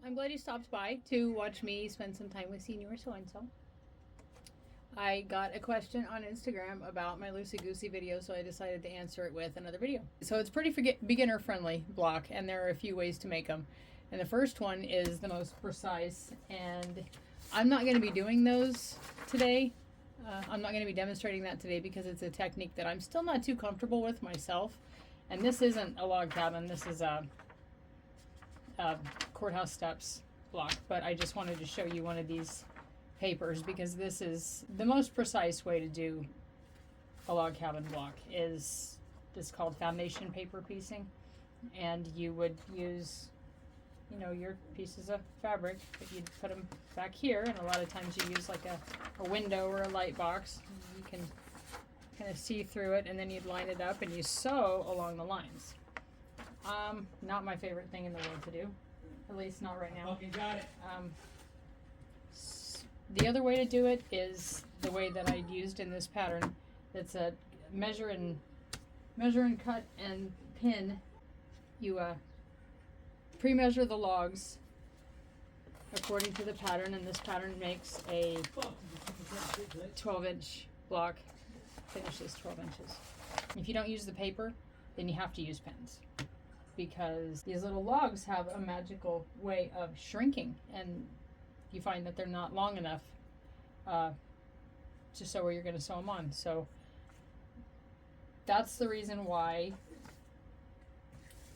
I'm glad you stopped by to watch me spend some time with Senior So-and-so. I got a question on Instagram about my Loosey Goosey video, so I decided to answer it with another video. So it's pretty beginner friendly block, and there are a few ways to make them. And the first one is the most precise, and I'm not going to be doing those today. I'm not going to be demonstrating that today because it's a technique that I'm still not too comfortable with myself. And this isn't a log cabin, this is a courthouse steps block, but I just wanted to show you one of these papers because this is the most precise way to do a log cabin block. Is this called foundation paper piecing, and you would use, you know, your pieces of fabric, but you'd put them back here, and a lot of times you use like a window or a light box. You can kind of see through it, and then you'd line it up and you sew along the lines. Not my favorite thing in the world to do, at least not right now. Okay, got it. The other way to do it is the way that I used in this pattern. It's a measure and cut and pin. You pre-measure the logs according to the pattern, and this pattern makes a 12-inch block. Finishes 12 inches. If you don't use the paper, then you have to use pins, because these little logs have a magical way of shrinking, and you find that they're not long enough to sew where you're going to sew them on. So that's the reason why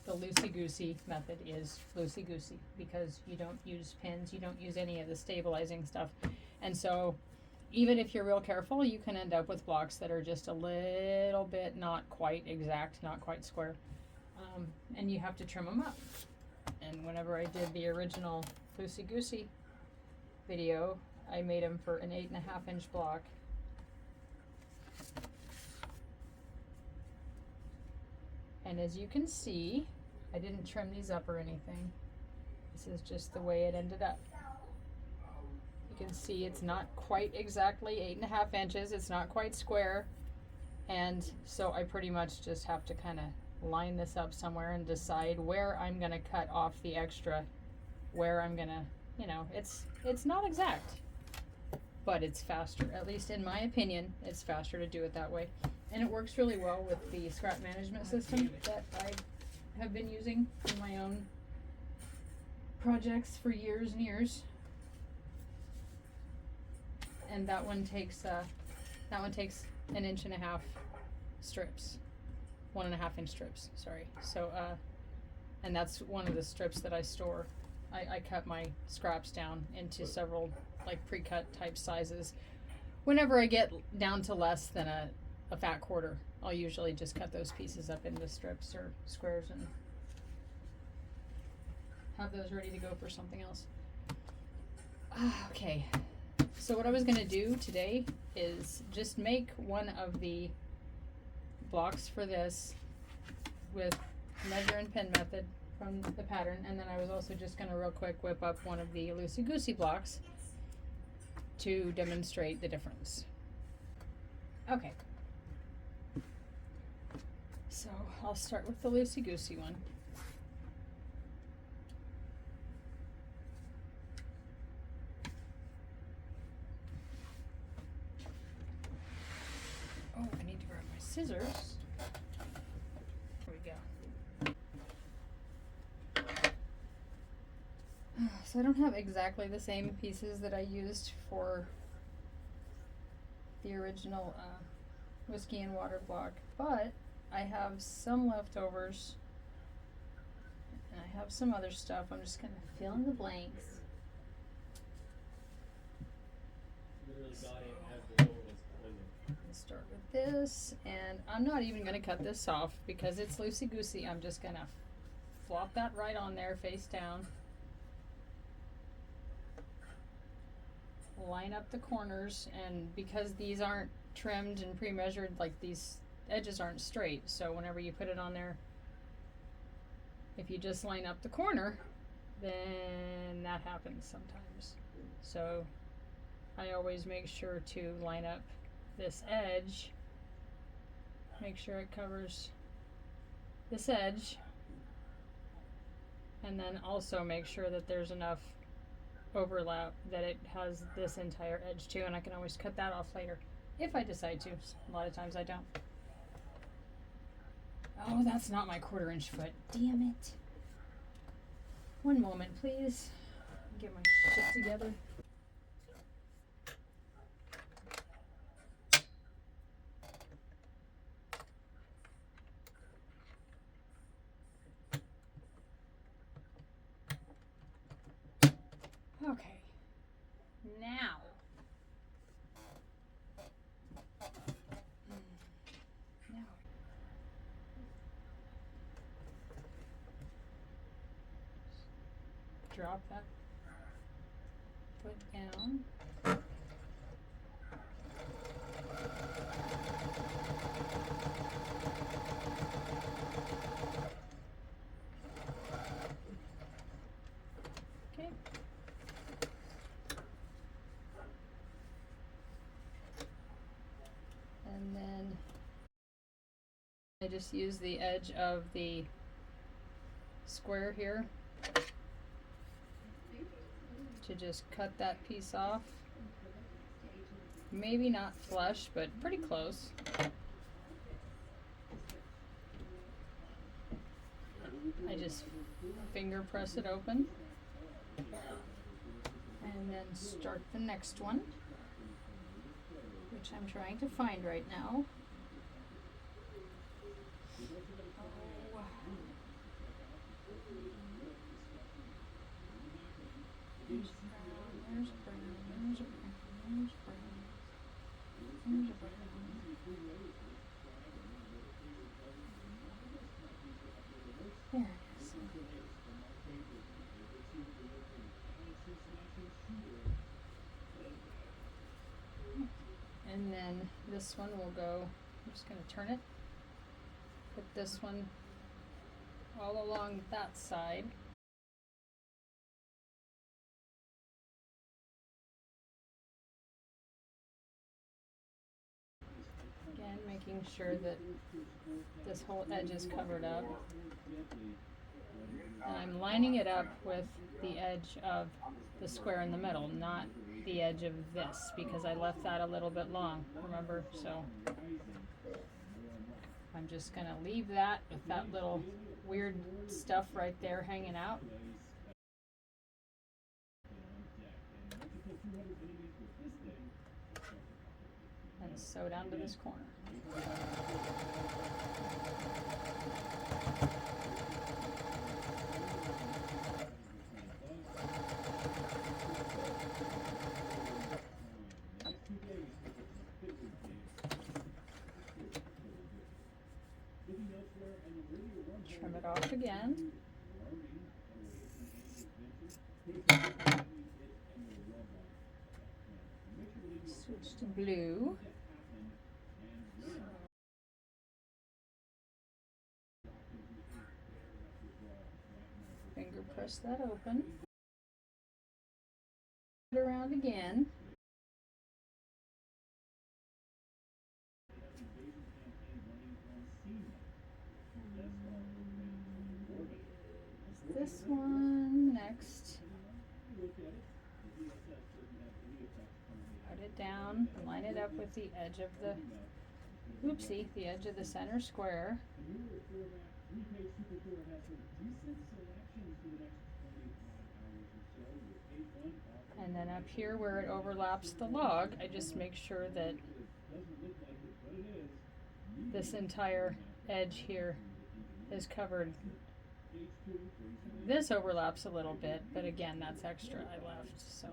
the Loosey Goosey method is Loosey Goosey, because you don't use pins, you don't use any of the stabilizing stuff. And so even if you're real careful, you can end up with blocks that are just a little bit not quite exact, not quite square. And you have to trim them up. And whenever I did the original Loosey Goosey video, I made them for an 8.5 inch block. And as you can see, I didn't trim these up or anything. This is just the way it ended up. You can see it's not quite exactly 8.5 inches. It's not quite square. And so I pretty much just have to kind of line this up somewhere and decide where I'm going to cut off the extra, where I'm going to, you know, it's not exact, but it's faster. At least in my opinion, it's faster to do it that way. And it works really well with the scrap management system that I have been using in my own projects for years and years. And that one takes 1.5 inch strips. 1.5 inch strips, sorry. So, and that's one of the strips that I store. I cut my scraps down into several like pre-cut type sizes. Whenever I get down to less than a fat quarter, I'll usually just cut those pieces up into strips or squares and have those ready to go for something else. Okay, so what I was gonna do today is just make one of the blocks for this with measure and pin method from the pattern, and then I was also just going to real quick whip up one of the Loosey Goosey blocks to demonstrate the difference. Okay, so I'll start with the Loosey Goosey one. Oh, I need to grab my scissors. There we go. So I don't have exactly the same pieces that I used for the original whiskey and water block, but I have some leftovers and I have some other stuff. I'm just kind of fill in the blanks. Start with this, and I'm not even going to cut this off because it's Loosey Goosey. I'm just going to flop that right on there face down. Line up the corners, and because these aren't trimmed and pre-measured, like these edges aren't straight, so whenever you put it on there, if you just line up the corner, then that happens sometimes. So I always make sure to line up this edge, make sure it covers this edge, And then also make sure that there's enough overlap that it has this entire edge too, and I can always cut that off later if I decide to. A lot of times I don't. Oh, that's not my 1/4 inch foot. Damn it. One moment, please. Get my shit together. Okay. Now. Now. Drop that foot down. Okay. And then I just use the edge of the square here to just cut that piece off. Maybe not flush, but pretty close. I just finger press it open and then start the next one, which I'm trying to find right now. There's brown, there's brown, there's brown, there's brown, there's brown. There it is. And then this one will go, I'm just going to turn it, put this one all along that side. Again, making sure that this whole edge is covered up. And I'm lining it up with the edge of the square in the middle, not the edge of this, because I left that a little bit long, remember? So I'm just going to leave that with that little weird stuff right there hanging out. And sew down to this corner. Trim it off again. Switch to blue. Finger press that open. Put it around again. This one next. Put it down, line it up with the edge of the, oopsie, the edge of the center square. And then up here where it overlaps the log, I just make sure that this entire edge here is covered. This overlaps a little bit, but again, that's extra I left, so.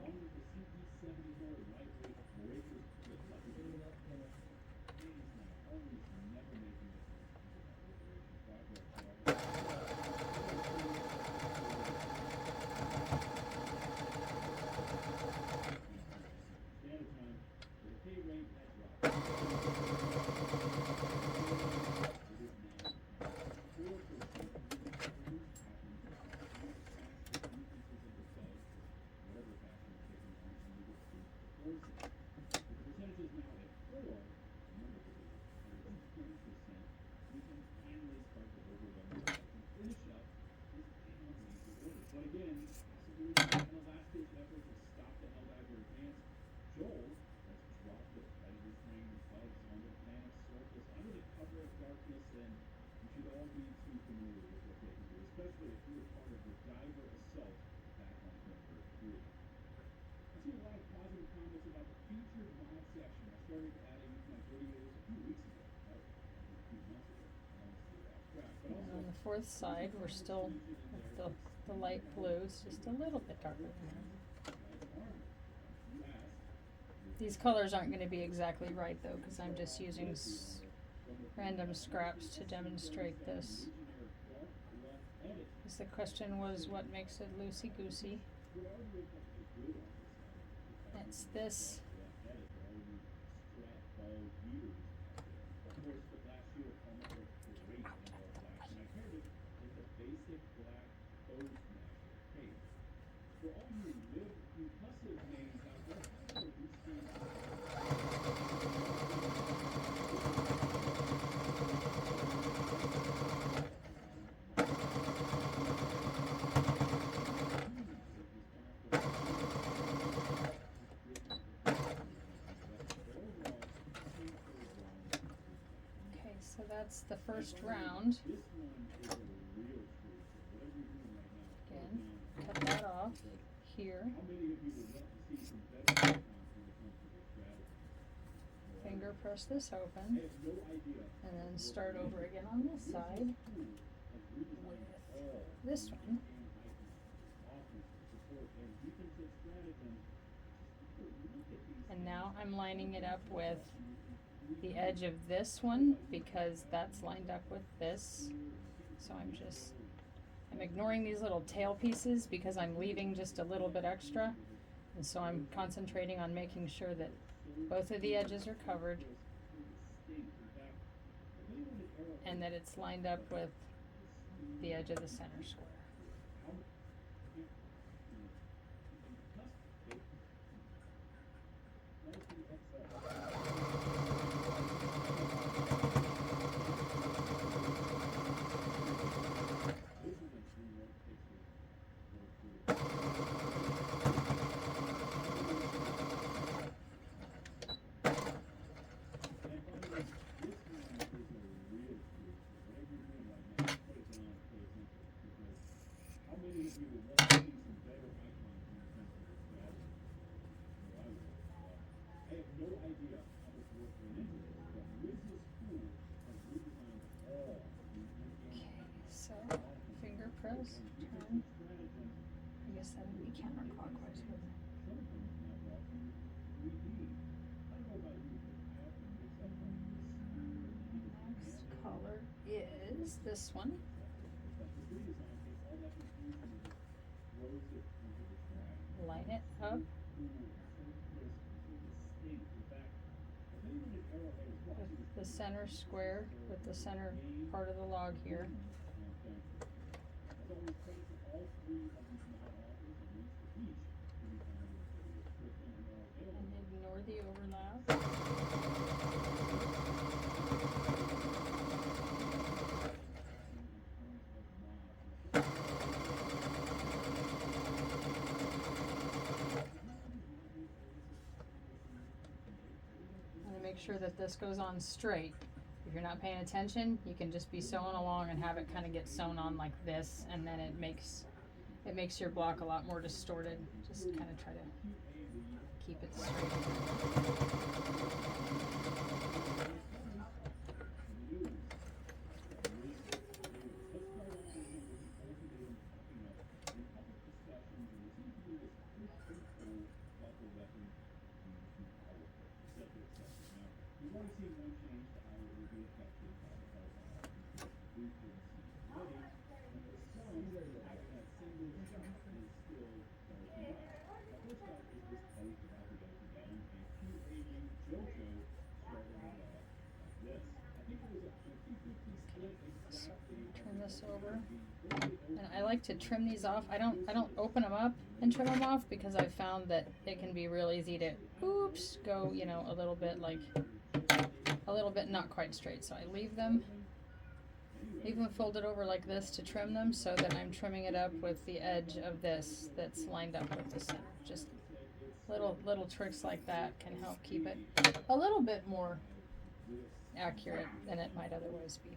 the fourth side, we're still with the light blue. It's just a little bit darker than that. These colors aren't going to be exactly right though, because I'm just using random scraps to demonstrate this. Because the question was, what makes it loosey goosey? It's this. So that's the first round. Again, cut that off here. Finger press this open, and then start over again on this side with this one. And now I'm lining it up with the edge of this one because that's lined up with this. So I'm ignoring these little tail pieces because I'm leaving just a little bit extra. And so I'm concentrating on making sure that both of the edges are covered and that it's lined up with the edge of the center square. So, finger press, turn. I guess that would be counterclockwise, wouldn't it? Next color is this one. Line it up with the center square, with the center part of the log here. And ignore the overlap. And make sure that this goes on straight. If you're not paying attention, you can just be sewing along and have it kind of get sewn on like this, and then it makes your block a lot more distorted. Just kind of try to keep it straight. So turn this over, and I like to trim these off. I don't open them up and trim them off because I've found that it can be real easy to go, you know, a little bit not quite straight. So I leave them folded over like this to trim them, so that I'm trimming it up with the edge of this that's lined up with the center. Just little tricks like that can help keep it a little bit more accurate than it might otherwise be.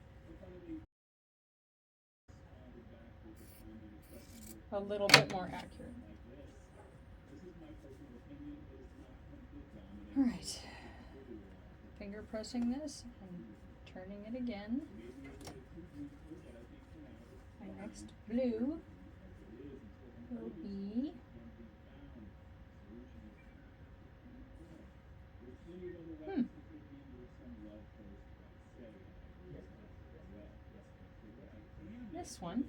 A little bit more accurate. All right. Finger pressing this and turning it again. My next blue will be this one.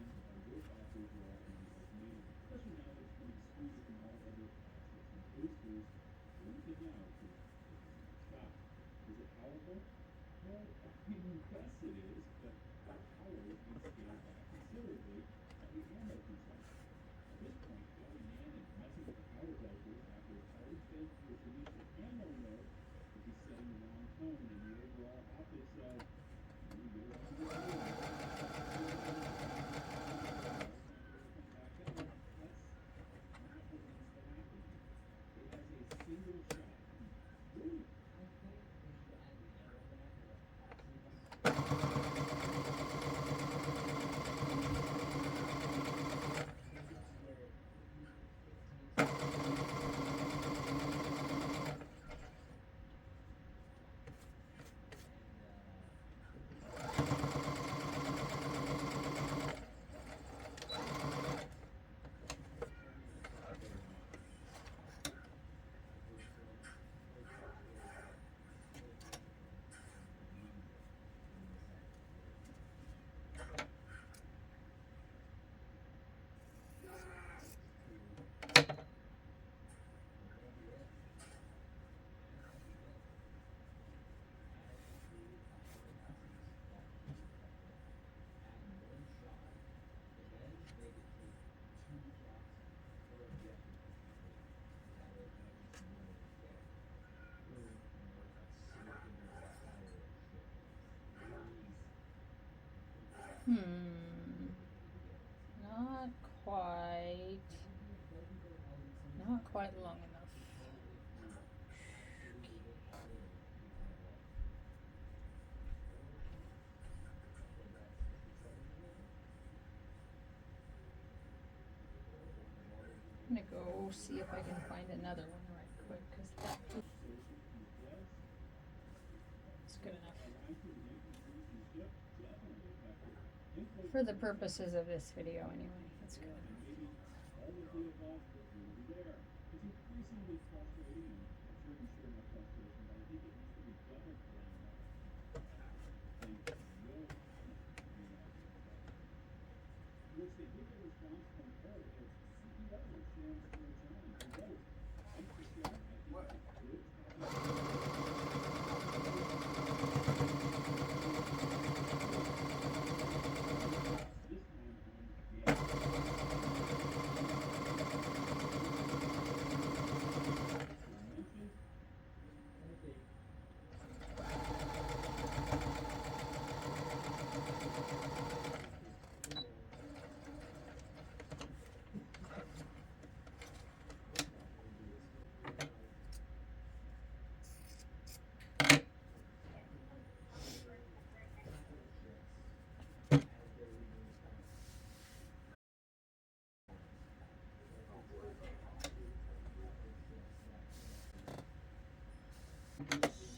Not quite. Not quite long enough. I'm gonna go see if I can find another one right quick, because that's good enough. For the purposes of this video anyway, that's good enough.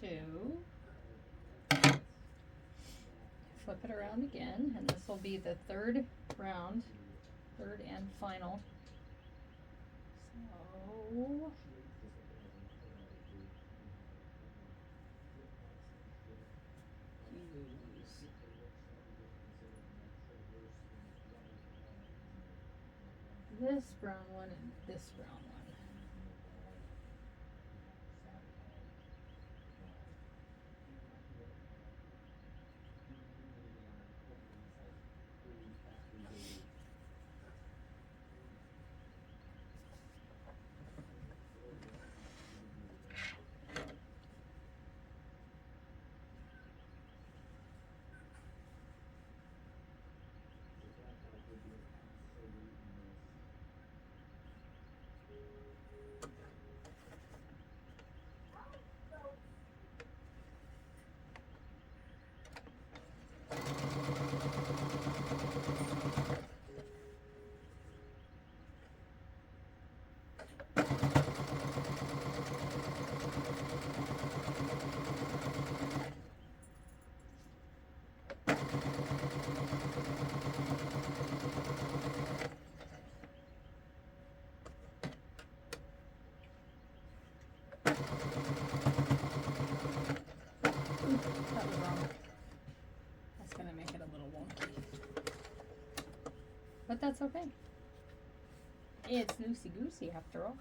So, flip it around again, and this will be the third round, third and final. So, this brown one and this brown one. That was wrong. That's gonna make it a little wonky. But that's okay. It's Loosey Goosey after all.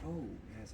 Oh, it has a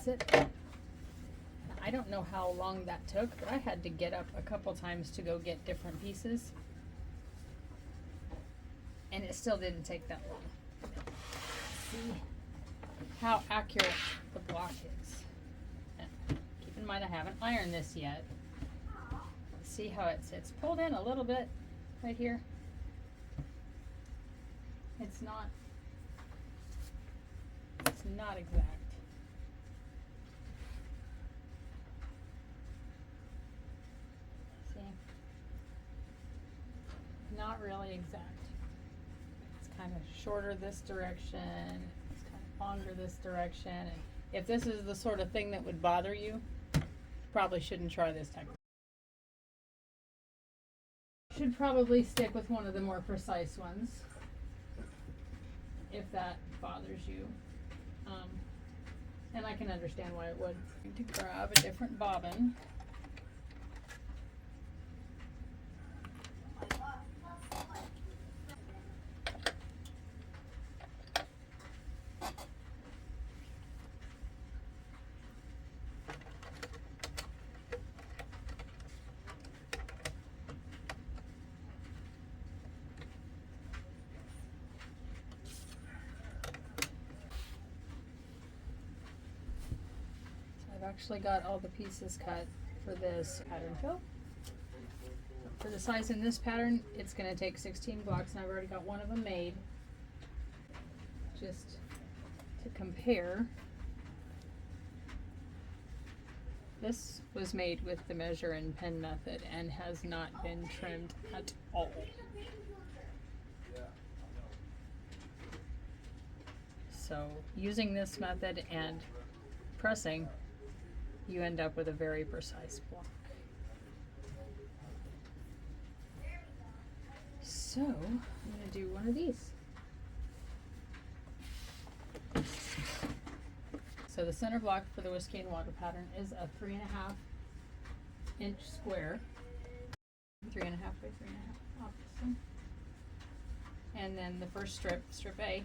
That's it. I don't know how long that took, but I had to get up a couple times to go get different pieces. And it still didn't take that long. See how accurate the block is. And keep in mind I haven't ironed this yet. See how it's pulled in a little bit right here. It's not exact. not really exact. It's kind of shorter this direction, it's kind of longer this direction, and if this is the sort of thing that would bother you, probably shouldn't try this technique. Should probably stick with one of the more precise ones, if that bothers you. And I can understand why it would. I'm going to grab a different bobbin. I've actually got all the pieces cut for this pattern fill. For the size in this pattern, it's going to take 16 blocks, and I've already got one of them made. Just to compare, this was made with the measure and pen method and has not been trimmed at all. So using this method and pressing, you end up with a very precise block. So I'm going to do one of these. So the center block for the whiskey and water pattern is a 3.5 inch square. 3.5 by 3.5, obviously. And then the first strip, strip A,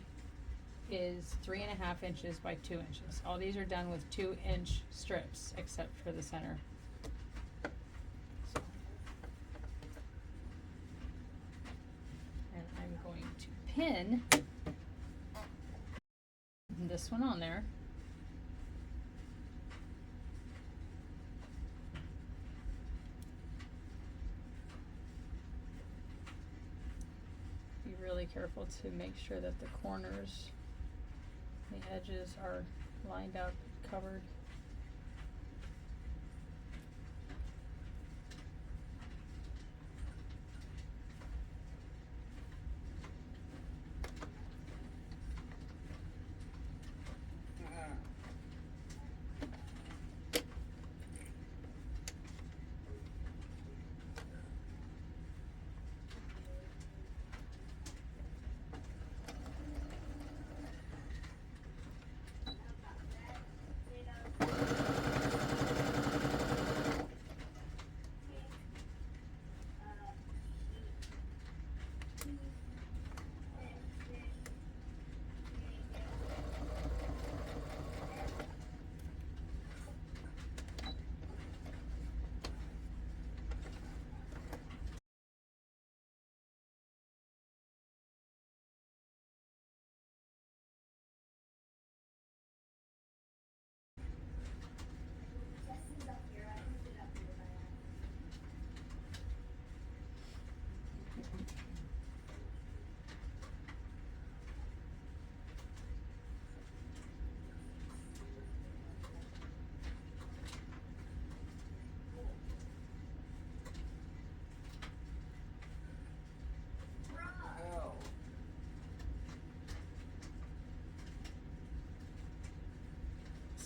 is 3.5 inches by 2 inches. All these are done with 2-inch strips, except for the center. So. And I'm going to pin this one on there. Be really careful to make sure that the corners, the edges are lined up, covered.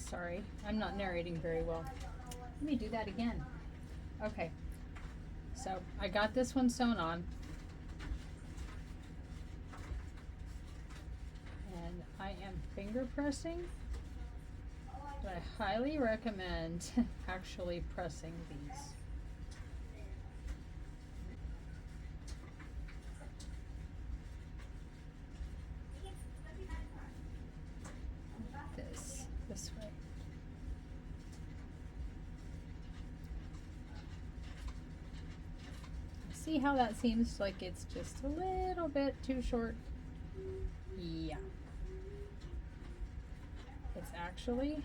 Sorry, I'm not narrating very well. Let me do that again. Okay, so I got this one sewn on. And I am finger pressing, but I highly recommend actually pressing these. This way. See how that seems like it's just a little bit too short? Yeah. It's actually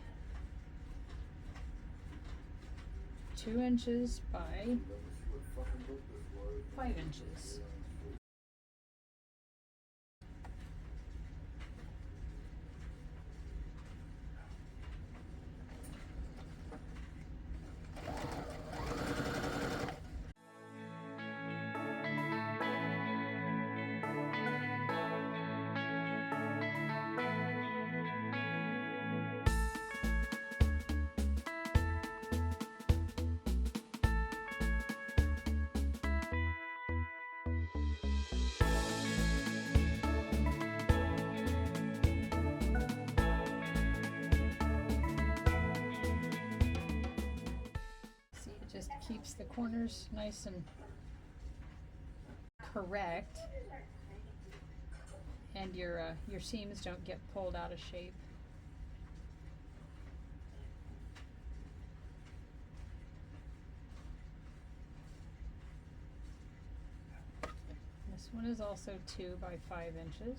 2 inches by 5 inches. just keeps the corners nice and correct, and your seams don't get pulled out of shape. This one is also 2 by 5 inches.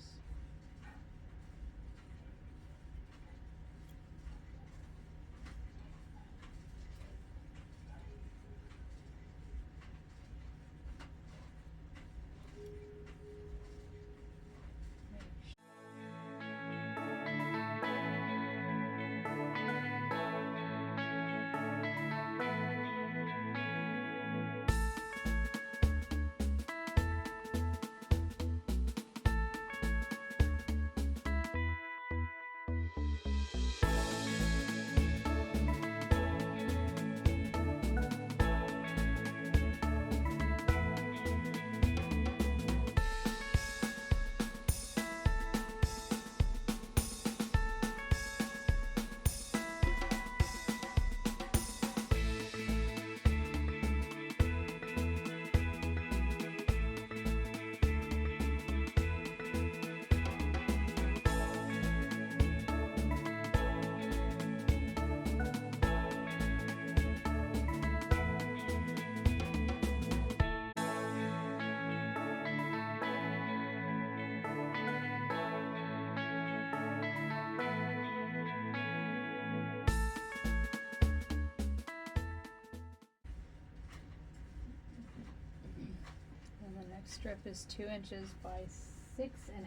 Strip is 2 inches by 6.5.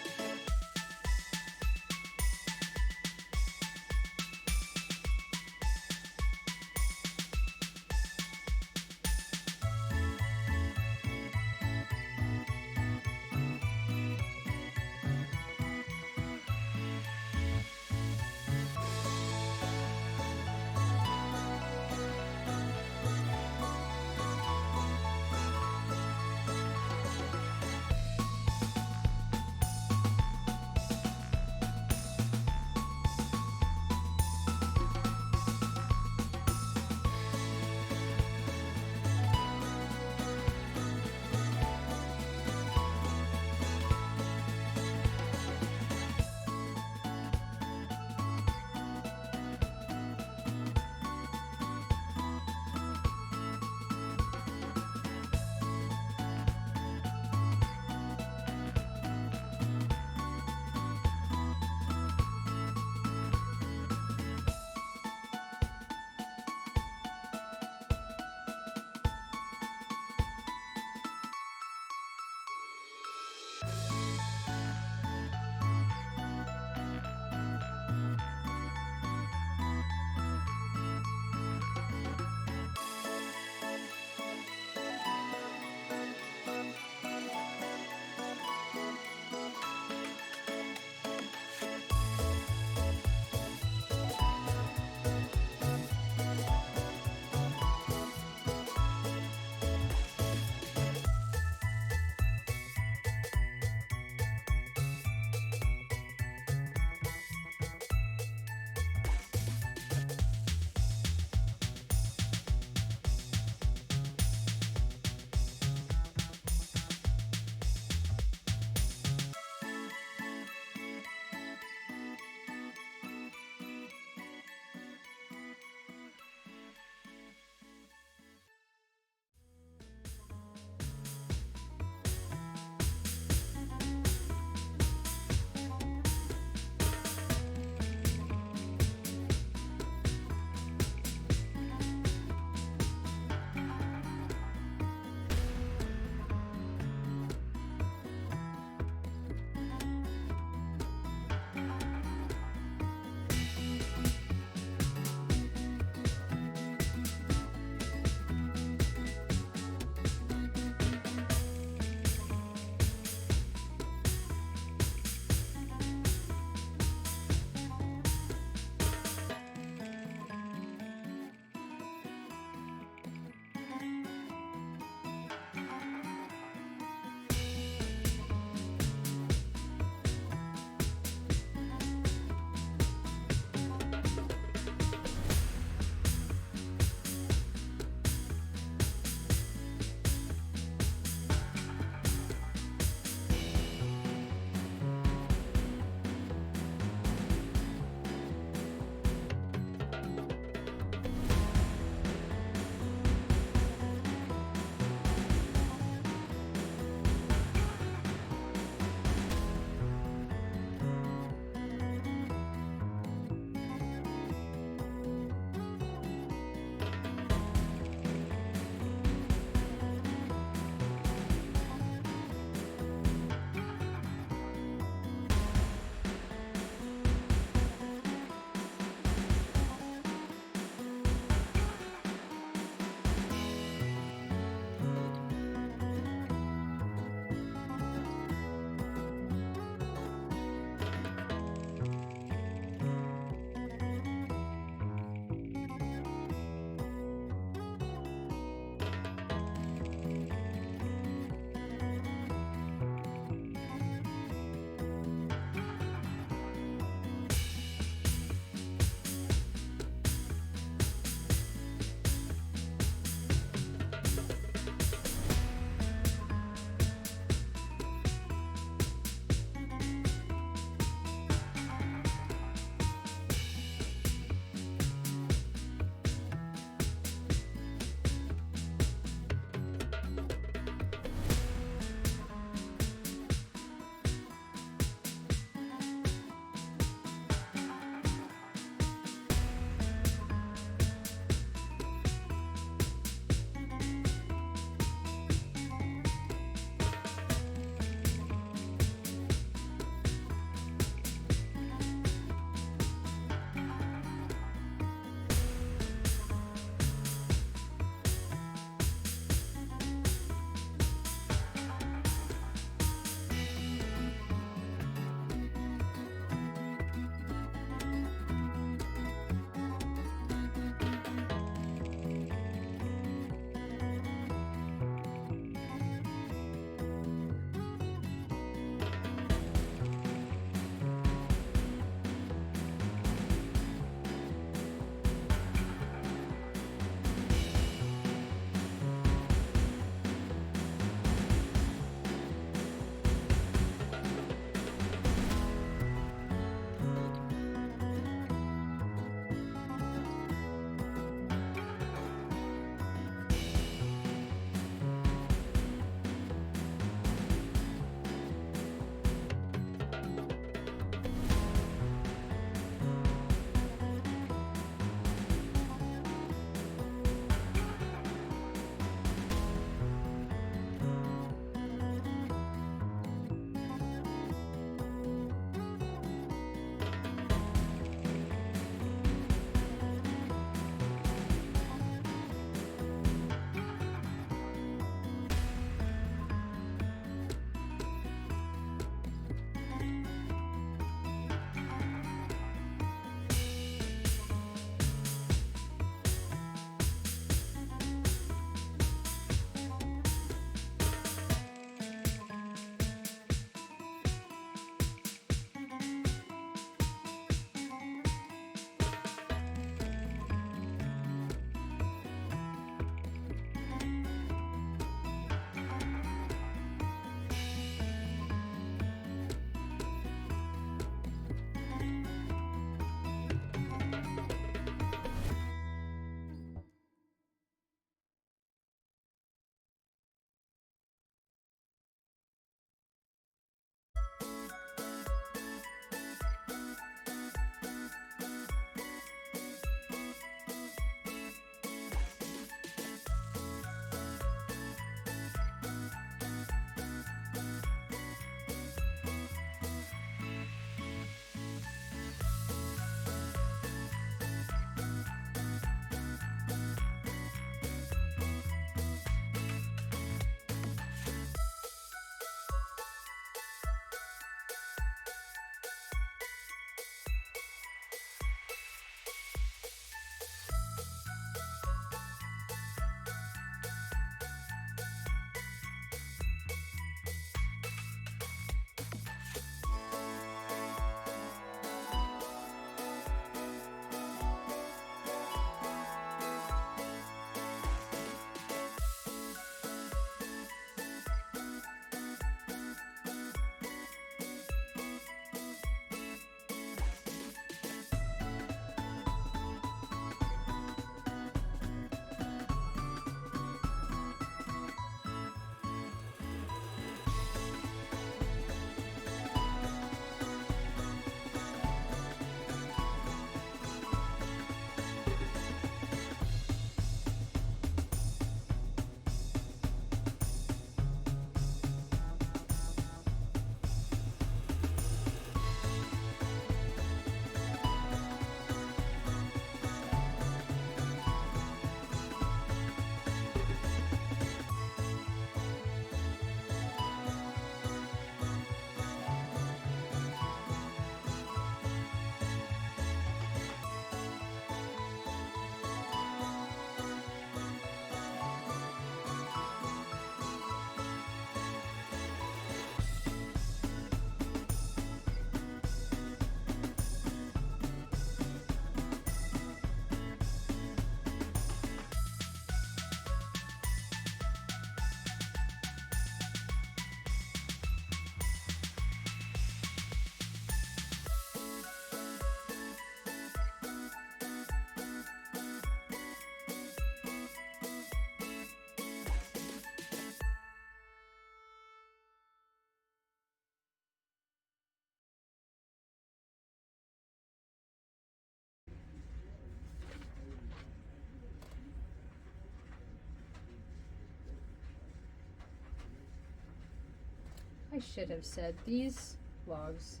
should have said these logs.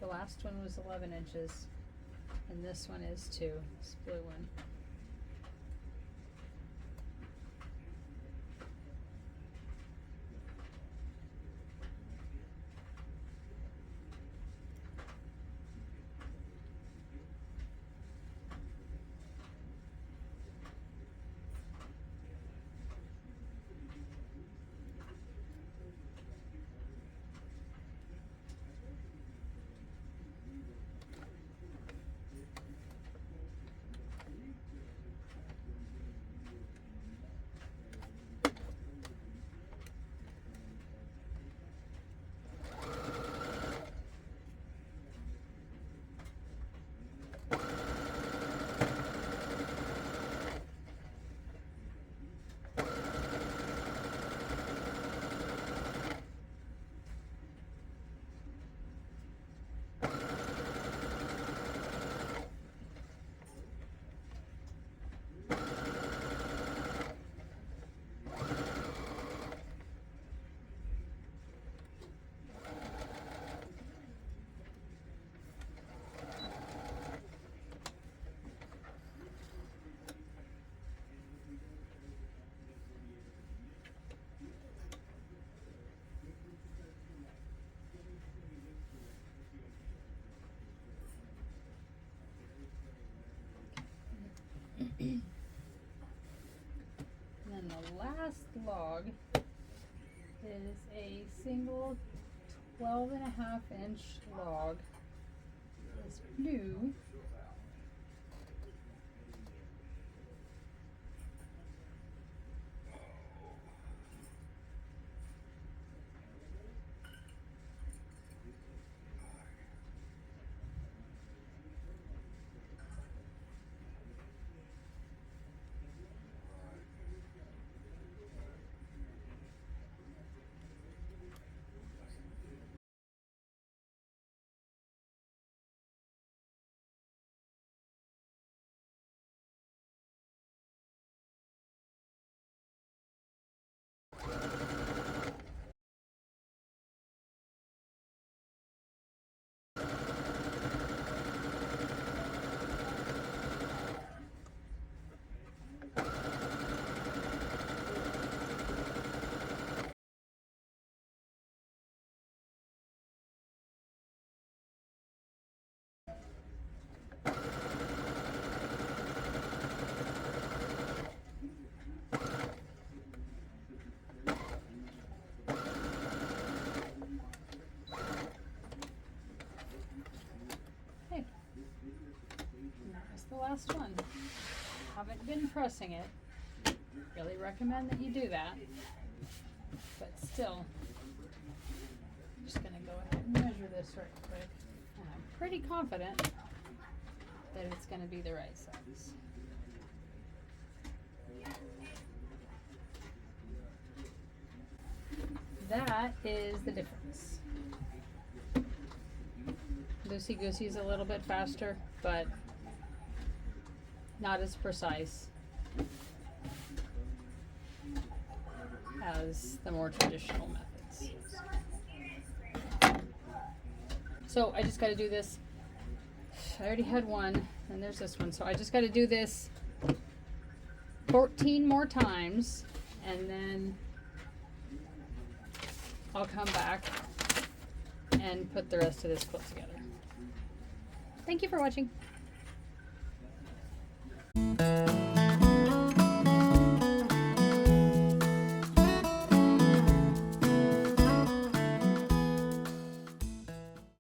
The last one was 11 inches, and this one is too. This blue one. And then the last log is a single 12.5-inch log. It's blue. The last one. Haven't been pressing it. Really recommend that you do that. But still, I'm just going to go ahead and measure this right quick. And I'm pretty confident that it's going to be the right size. That is the difference. Loosey Goosey's a little bit faster, but not as precise as the more traditional methods. So I just got to do this. I already had one, and there's this one. So I just got to do this 14 more times, and then I'll come back and put the rest of this quilt together. Thank you for watching.